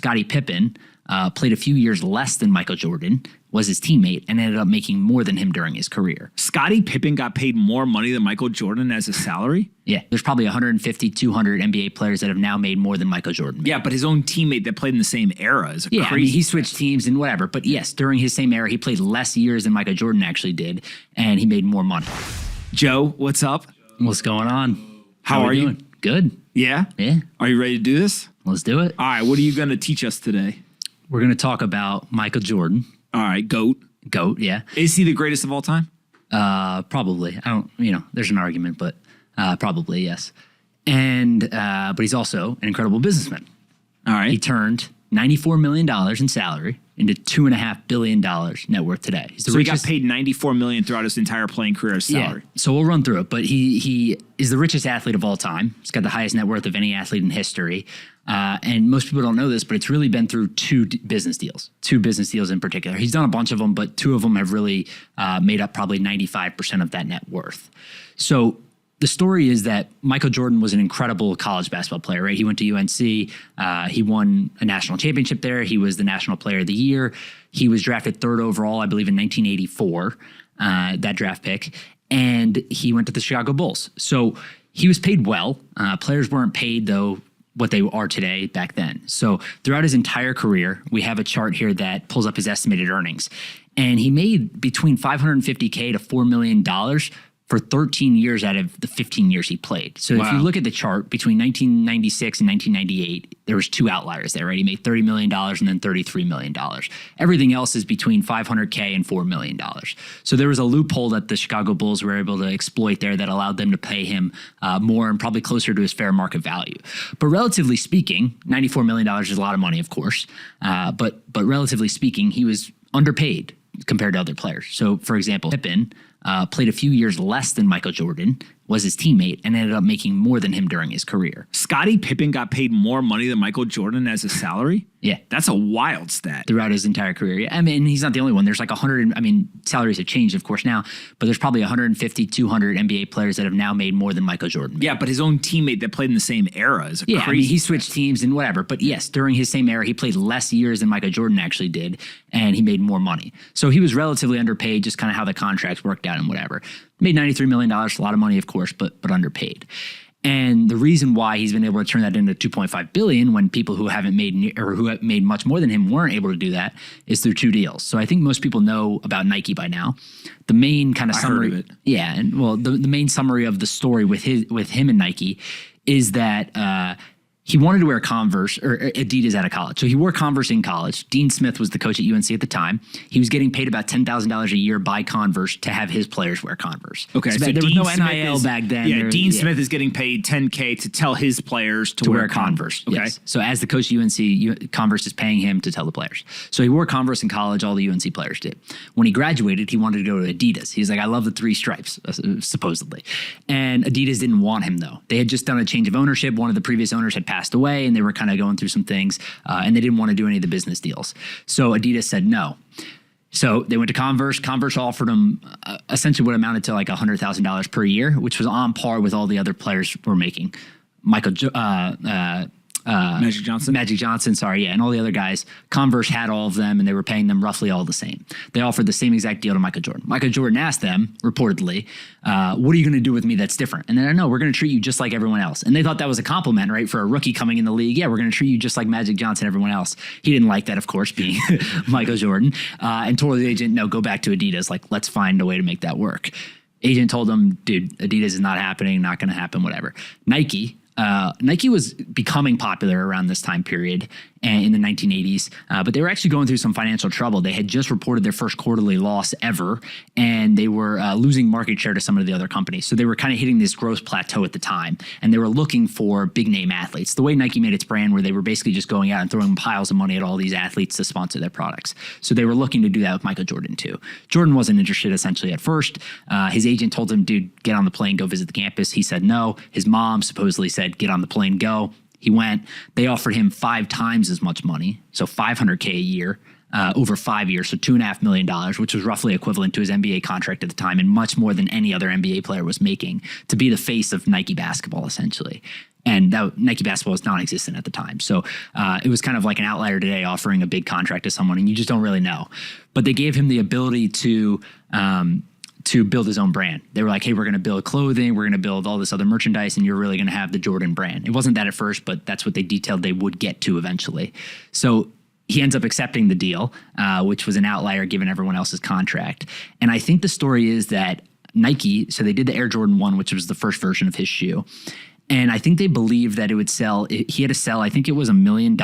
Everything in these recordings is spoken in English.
Scottie Pippen played a few years less than Michael Jordan, was his teammate, and ended up making more than him during his career. Scottie Pippen got paid more money than Michael Jordan as a salary? Yeah, there's probably 150, 200 NBA players that have now made more than Michael Jordan. Yeah, but his own teammate that played in the same era is crazy. I mean, he switched teams and whatever. But yes, during his same era, he played less years than Michael Jordan actually did, and he made more money. Joe, what's up? What's going on? How are you? Good. Yeah? Yeah. Are you ready to do this? Let's do it. All right, what are you going to teach us today? We're going to talk about Michael Jordan. All right, GOAT. GOAT, yeah. Is he the greatest of all time? Probably. I don't, there's an argument, but probably, yes. And, but he's also an incredible businessman. All right. He turned $94 million in salary into $2.5 billion net worth today. He's the richest. He got paid $94 million throughout his entire playing career as salary. Yeah, so we'll run through it, but he is the richest athlete of all time. He's got the highest net worth of any athlete in history. And most people don't know this, but it's really been through two business deals in particular. He's done a bunch of them, but two of them have really made up probably 95% of that net worth. So the story is that Michael Jordan was an incredible college basketball player, right? He went to UNC. He won a national championship there. He was the National Player of the Year. He was drafted third overall, I believe, in 1984, that draft pick. And he went to the Chicago Bulls. So he was paid well. Players weren't paid, though, what they are today back then. So throughout his entire career, we have a chart here that pulls up his estimated earnings. And he made between $550K to $4 million for 13 years out of the 15 years he played. So if you look at the chart between 1996 and 1998, there was two outliers there, right? He made $30 million and then $33 million. Everything else is between $500K and $4 million. So there was a loophole that the Chicago Bulls were able to exploit there that allowed them to pay him more and probably closer to his fair market value. But relatively speaking, $94 million is a lot of money, of course. But relatively speaking, he was underpaid compared to other players. So for example, Pippen played a few years less than Michael Jordan, was his teammate, and ended up making more than him during his career. Scottie Pippen got paid more money than Michael Jordan as a salary? Yeah. That's a wild stat. Throughout his entire career. Yeah. I mean, he's not the only one. There's like 100, salaries have changed, of course, now, but there's probably 150, 200 NBA players that have now made more than Michael Jordan made. Yeah, but his own teammate that played in the same era is crazy. I mean, he switched teams and whatever. But yes, during his same era, he played less years than Michael Jordan actually did, and he made more money. So he was relatively underpaid, just kind of how the contracts worked out and whatever. Made $93 million, a lot of money, of course, but underpaid. And the reason why he's been able to turn that into $2.5 billion when people who haven't made or who have made much more than him weren't able to do that is through two deals. So I think most people know about Nike by now. The main kind of summary, heard of it. Yeah, and well, the main summary of the story with him and Nike is that he wanted to wear Converse or Adidas out of college. So he wore Converse in college. Dean Smith was the coach at UNC at the time. He was getting paid about $10,000 a year by Converse to have his players wear Converse. Okay, so there was no NIL back then. Yeah, Dean Smith is getting paid $10K to tell his players to wear Converse. Okay. Yes. So as the coach at UNC, Converse is paying him to tell the players. So he wore Converse in college. All the UNC players did. When he graduated, he wanted to go to Adidas. He's like, I love the three stripes, supposedly. And Adidas didn't want him, though. They had just done a change of ownership. One of the previous owners had passed away, and they were kind of going through some things, and they didn't want to do any of the business deals. So Adidas said no. So they went to Converse. Converse offered them essentially what amounted to like $100,000 per year, which was on par with all the other players were making. Magic Johnson, sorry, yeah, and all the other guys. Converse had all of them, and they were paying them roughly all the same. They offered the same exact deal to Michael Jordan. Michael Jordan asked them, reportedly, what are you going to do with me that's different? And they're no, we're going to treat you just like everyone else. And they thought that was a compliment, right, for a rookie coming in the league. Yeah, we're going to treat you just like Magic Johnson, everyone else. He didn't like that, of course, being Michael Jordan, and told the agent, no, go back to Adidas. Like, let's find a way to make that work. Agent told him, dude, Adidas is not happening, not going to happen, whatever. Nike was becoming popular around this time period in the 1980s, but they were actually going through some financial trouble. They had just reported their first quarterly loss ever, and they were losing market share to some of the other companies. So they were kind of hitting this growth plateau at the time, and they were looking for big-name athletes. The way Nike made its brand, where they were basically just going out and throwing piles of money at all these athletes to sponsor their products. So they were looking to do that with Michael Jordan, too. Jordan wasn't interested, essentially, at first. His agent told him, dude, get on the plane, go visit the campus. He said no. His mom supposedly said, get on the plane, go. He went. They offered him 5 times as much money, so $500K a year over 5 years, so $2.5 million, which was roughly equivalent to his NBA contract at the time and much more than any other NBA player was making to be the face of Nike basketball, essentially. And Nike basketball was non-existent at the time. So it was kind of like an outlier today offering a big contract to someone, and you just don't really know. But they gave him the ability to build his own brand. They were like, hey, we're going to build clothing, we're going to build all this other merchandise, and you're really going to have the Jordan brand. It wasn't that at first, but that's what they detailed they would get to eventually. So he ends up accepting the deal, which was an outlier given everyone else's contract. And I think the story is that Nike, so they did the Air Jordan 1, which was the first version of his shoe. And I think they believed that it would sell. He had to sell, I think it was $1 million.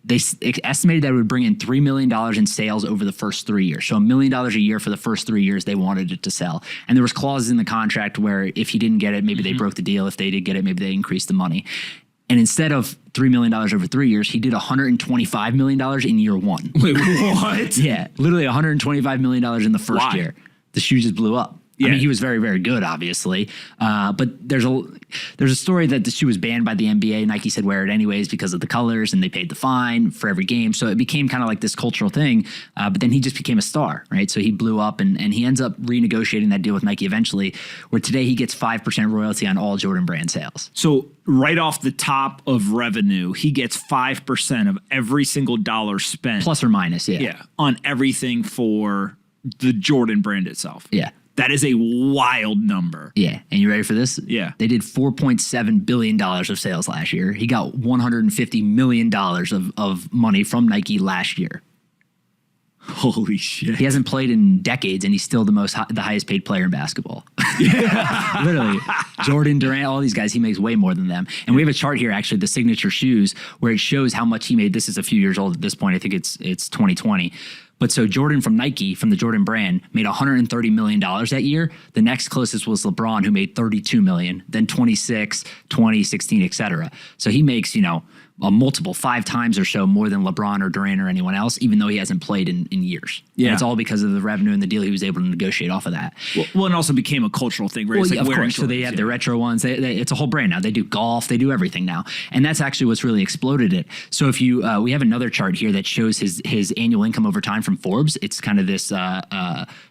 They estimated that it would bring in $3 million in sales over the first 3 years. So $1 million a year for the first 3 years they wanted it to sell. And there was clauses in the contract where if he didn't get it, maybe they broke the deal. If they did get it, maybe they increased the money. And instead of $3 million over 3 years, he did $125 million in year one. Wait, what? Yeah, literally $125 million in the first year. The shoe just blew up. Yeah. I mean, he was very, very good, obviously. But there's a story that the shoe was banned by the NBA. Nike said wear it anyways because of the colors, and they paid the fine for every game. So it became kind of like this cultural thing. But then he just became a star, right? So he blew up, and he ends up renegotiating that deal with Nike eventually, where today he gets 5% royalty on all Jordan brand sales. So right off the top of revenue, he gets 5% of every single dollar spent. Plus or minus, yeah. Yeah, on everything for the Jordan brand itself. Yeah. That is a wild number. Yeah. And you ready for this? Yeah. They did $4.7 billion of sales last year. He got $150 million of money from Nike last year. Holy shit. He hasn't played in decades, and he's still the highest paid player in basketball. Yeah. Literally. Jordan, Durant, all these guys, he makes way more than them. And we have a chart here, actually, the signature shoes, where it shows how much he made. This is a few years old at this point. I think it's 2020. But so Jordan from Nike, from the Jordan brand, made $130 million that year. The next closest was LeBron, who made $32 million, then 26, 20, 16, et cetera. So he makes, a multiple 5 times or so more than LeBron or Durant or anyone else, even though he hasn't played in years. Yeah. And it's all because of the revenue and the deal he was able to negotiate off of that. Well, and also became a cultural thing, right? Well, yeah, of course. So they have the retro ones. It's a whole brand now. They do golf. They do everything now. And that's actually what's really exploded it. So if you, we have another chart here that shows his annual income over time from Forbes. It's kind of this,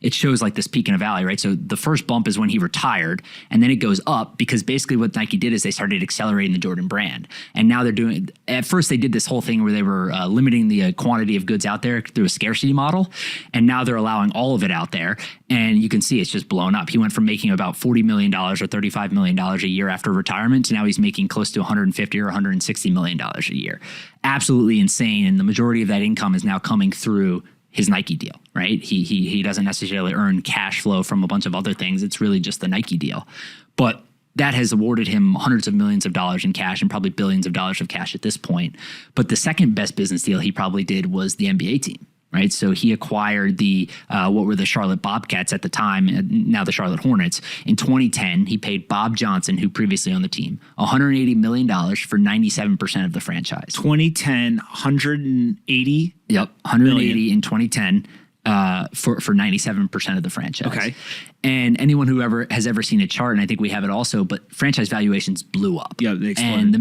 it shows like this peak and a valley, right? So the first bump is when he retired, and then it goes up because basically what Nike did is they started accelerating the Jordan brand. And now they're doing, at first they did this whole thing where they were limiting the quantity of goods out there through a scarcity model. And now they're allowing all of it out there. And you can see it's just blown up. He went from making about $40 million or $35 million a year after retirement to now he's making close to $150 or $160 million a year. Absolutely insane. And the majority of that income is now coming through his Nike deal, right? He doesn't necessarily earn cash flow from a bunch of other things. It's really just the Nike deal. But that has awarded him hundreds of millions of dollars in cash and probably billions of dollars of cash at this point. But the second best business deal he probably did was the NBA team, right? So he acquired the, what were the Charlotte Bobcats at the time, now the Charlotte Hornets. In 2010, he paid Bob Johnson, who previously owned the team, $180 million for 97% of the franchise. 2010, 180? Yep, 180 in 2010. For 97% of the franchise. Okay. And anyone who has ever seen a chart, and I think we have it also, but franchise valuations blew up. Yeah, they exploded. And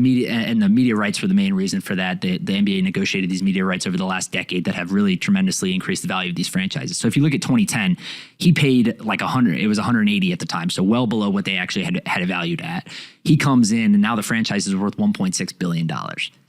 the media rights were the main reason for that. The NBA negotiated these media rights over the last decade that have really tremendously increased the value of these franchises. So if you look at 2010, he paid like 100. It was 180 at the time, so well below what they actually had it valued at. He comes in, and now the franchise is worth $1.6 billion.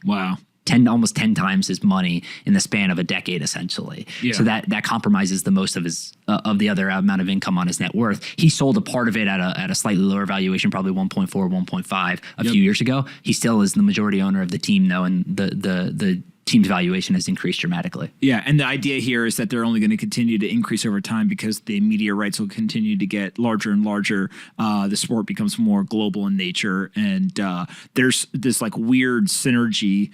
Wow. Almost 10 times his money in the span of a decade, essentially. Yeah. So that compromises the most of his of the other amount of income on his net worth. He sold a part of it at a slightly lower valuation, probably 1.4, 1.5 a few years ago. He still is the majority owner of the team, though, and the team's valuation has increased dramatically. Yeah, and the idea here is that they're only going to continue to increase over time because the media rights will continue to get larger and larger. The sport becomes more global in nature, and there's this like weird synergy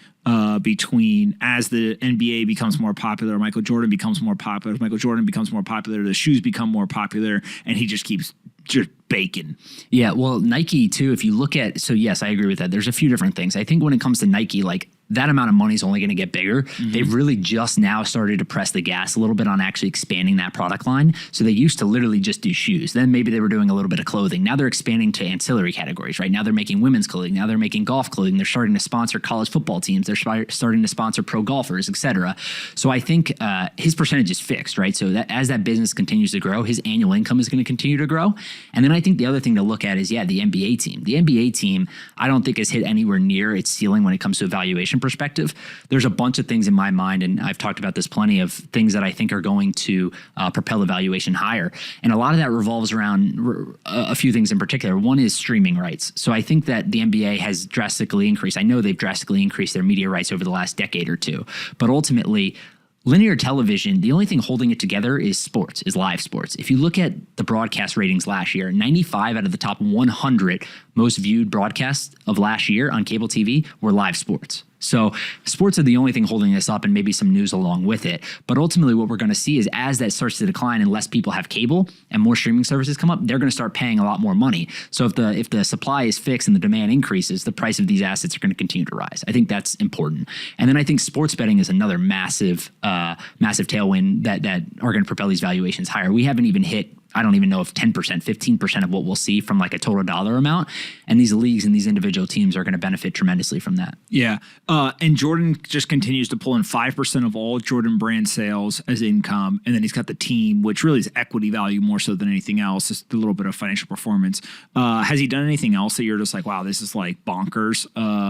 between as the NBA becomes more popular, Michael Jordan becomes more popular, the shoes become more popular, and he just keeps just baking. Yeah, well, Nike too, if you look at, so yes, I agree with that. There's a few different things. I think when it comes to Nike, like that amount of money is only going to get bigger. Mm-hmm. They've really just now started to press the gas a little bit on actually expanding that product line. So they used to literally just do shoes. Then maybe they were doing a little bit of clothing. Now they're expanding to ancillary categories, right? Now they're making women's clothing. Now they're making golf clothing. They're starting to sponsor college football teams. They're starting to sponsor pro golfers, et cetera. So I think his percentage is fixed, right? So that as that business continues to grow, his annual income is going to continue to grow. And then I I think the other thing to look at is, the NBA team. The NBA team, I don't think has hit anywhere near its ceiling when it comes to a valuation perspective. There's a bunch of things in my mind, and I've talked about this plenty, of things that I think are going to propel the valuation higher. And a lot of that revolves around a few things in particular. One is streaming rights. So I think that the NBA has drastically increased. I know they've drastically increased their media rights over the last decade or two, but ultimately, linear television, the only thing holding it together is live sports. If you look at the broadcast ratings last year, 95 out of the top 100 most viewed broadcasts of last year on cable TV were live sports. So sports are the only thing holding this up, and maybe some news along with it. But ultimately what we're going to see is, as that starts to decline and less people have cable and more streaming services come up, they're going to start paying a lot more money. So if the supply is fixed and the demand increases, the price of these assets are going to continue to rise. I think that's important. And then I think sports betting is another massive tailwind that are going to propel these valuations higher. We haven't even hit, I don't even know if 10%, 15% of what we'll see from like a total dollar amount. And these leagues and these individual teams are going to benefit tremendously from that. Yeah. And Jordan just continues to pull in 5% of all Jordan brand sales as income. And then he's got the team, which really is equity value more so than anything else. Just a little bit of financial performance. Has he done anything else that you're just like, wow, this is like bonkers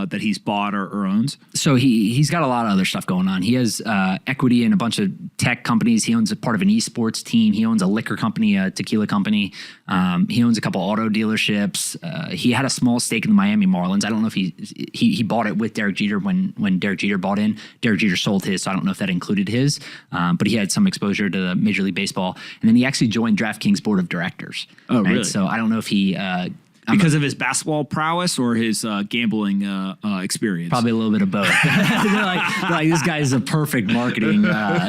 that he's bought or owns? So he's got a lot of other stuff going on. He has equity in a bunch of tech companies. He owns a part of an esports team. He owns a liquor company, a tequila company. He owns a couple auto dealerships. He had a small stake in the Miami Marlins. I don't know if he bought it with Derek Jeter when Derek Jeter bought in. Derek Jeter sold his, so I don't know if that included his. But he had some exposure to Major League Baseball. And then he actually joined DraftKings board of directors. Oh, right? Really? So I don't know if he... because of his basketball prowess or his gambling experience? Probably a little bit of both. they're like, this guy is a perfect marketing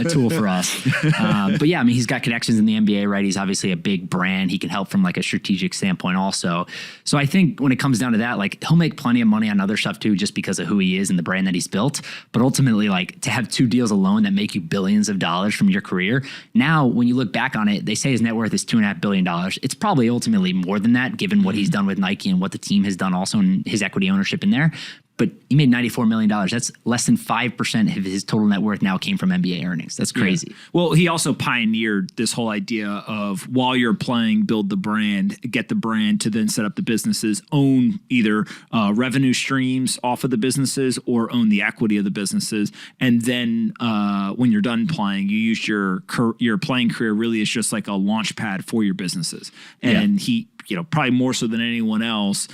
tool for us. But yeah, I mean, he's got connections in the NBA, right? He's obviously a big brand. He can help from like a strategic standpoint also. So I think when it comes down to that, like he'll make plenty of money on other stuff too, just because of who he is and the brand that he's built. But ultimately, like to have 2 deals alone that make you billions of dollars from your career. Now, when you look back on it, they say his net worth is $2.5 billion. It's probably ultimately more than that, given what he's done with Nike and what the team has done also in his equity ownership in there. But he made $94 million. That's less than 5% of his total net worth now came from NBA earnings. That's crazy. Yeah. Well, he also pioneered this whole idea of, while you're playing, build the brand, get the brand to then set up the businesses, own either revenue streams off of the businesses or own the equity of the businesses. And then when you're done playing, you use your playing career really as just like a launch pad for your businesses. And he, probably more so than anyone else,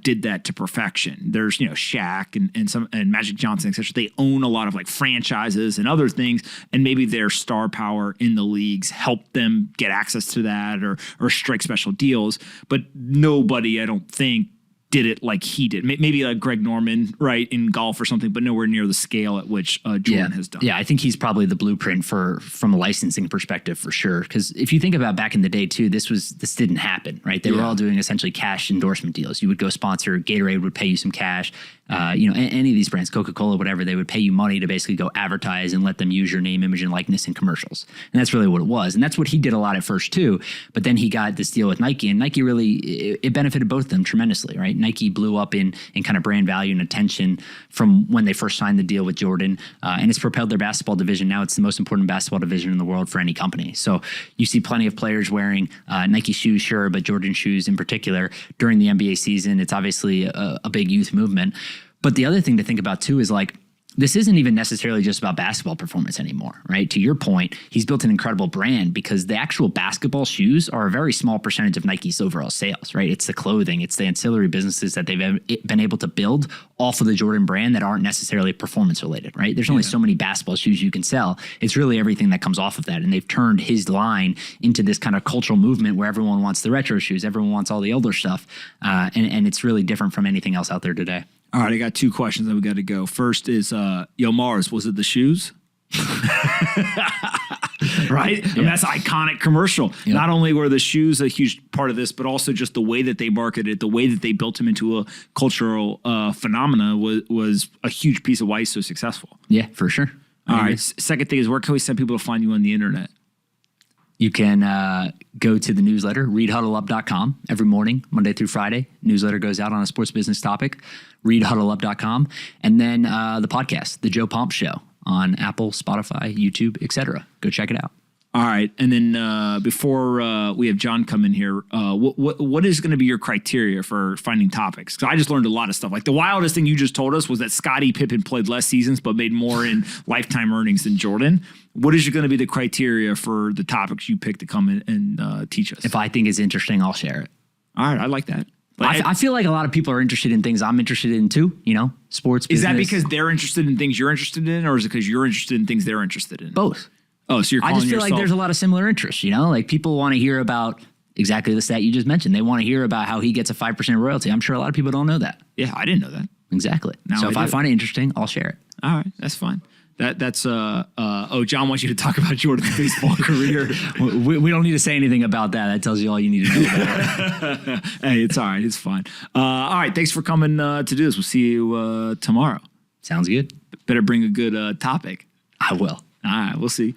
did that to perfection. There's, Shaq and Magic Johnson, et cetera. They own a lot of like franchises and other things, and maybe their star power in the leagues helped them get access to that or strike special deals. But nobody, I don't think, did it like he did. Maybe like Greg Norman, right, in golf or something, but nowhere near the scale at which Jordan has done. Yeah, I think he's probably the blueprint from a licensing perspective for sure. Because if you think about back in the day too, this didn't happen, right? They were all doing essentially cash endorsement deals. You would go sponsor, Gatorade would pay you some cash. Any of these brands, Coca-Cola, whatever, they would pay you money to basically go advertise and let them use your name, image, and likeness in commercials. And that's really what it was. And that's what he did a lot at first too. But then he got this deal with Nike, and Nike really, it benefited both of them tremendously, right? Nike blew up in kind of brand value and attention from when they first signed the deal with Jordan. And it's propelled their basketball division. Now it's the most important basketball division in the world for any company. So you see plenty of players wearing Nike shoes, sure, but Jordan shoes in particular during the NBA season. It's obviously a big youth movement. But the other thing to think about too is like, this isn't even necessarily just about basketball performance anymore, right? To your point, he's built an incredible brand because the actual basketball shoes are a very small percentage of Nike's overall sales, right? It's the clothing, it's the ancillary businesses that they've been able to build off of the Jordan brand that aren't necessarily performance related, right? There's only so many basketball shoes you can sell. It's really everything that comes off of that. And they've turned his line into this kind of cultural movement where everyone wants the retro shoes, everyone wants all the older stuff. And it's really different from anything else out there today. All right, I got 2 questions that we got to go. First is, Mars, was it the shoes? Right? Yeah. I mean, that's an iconic commercial. Yeah. Not only were the shoes a huge part of this, but also just the way that they marketed it, the way that they built him into a cultural phenomena was a huge piece of why he's so successful. Yeah, for sure. All right. Second thing is, where can we send people to find you on the internet? You can go to the newsletter, readhuddleup.com. Every morning, Monday through Friday, newsletter goes out on a sports business topic, readhuddleup.com. And then the podcast, The Joe Pomp Show, on Apple, Spotify, YouTube, etc. Go check it out. All right, and then before we have John come in here, what is going to be your criteria for finding topics? Because I just learned a lot of stuff. Like the wildest thing you just told us was that Scottie Pippen played less seasons but made more in lifetime earnings than Jordan. What is going to be the criteria for the topics you pick to come in and teach us? If I think it's interesting, I'll share it. All right, I like that. I feel like a lot of people are interested in things I'm interested in too, sports, business. Is that because they're interested in things you're interested in, or is it because you're interested in things they're interested in? Both. Oh, so you're calling I just feel yourself... like there's a lot of similar interests, like people want to hear about exactly the stat you just mentioned. They want to hear about how he gets a 5% royalty. I'm sure a lot of people don't know that. Yeah, I didn't know that. Exactly. So if I find it interesting, I'll share it. All right, that's fine. That's John wants you to talk about Jordan's baseball career. We don't need to say anything about that. That tells you all you need to know about it. Hey, it's all right. It's fine. All right, thanks for coming to do this. We'll see you tomorrow. Sounds good. Better bring a good topic. I will. All right, we'll see.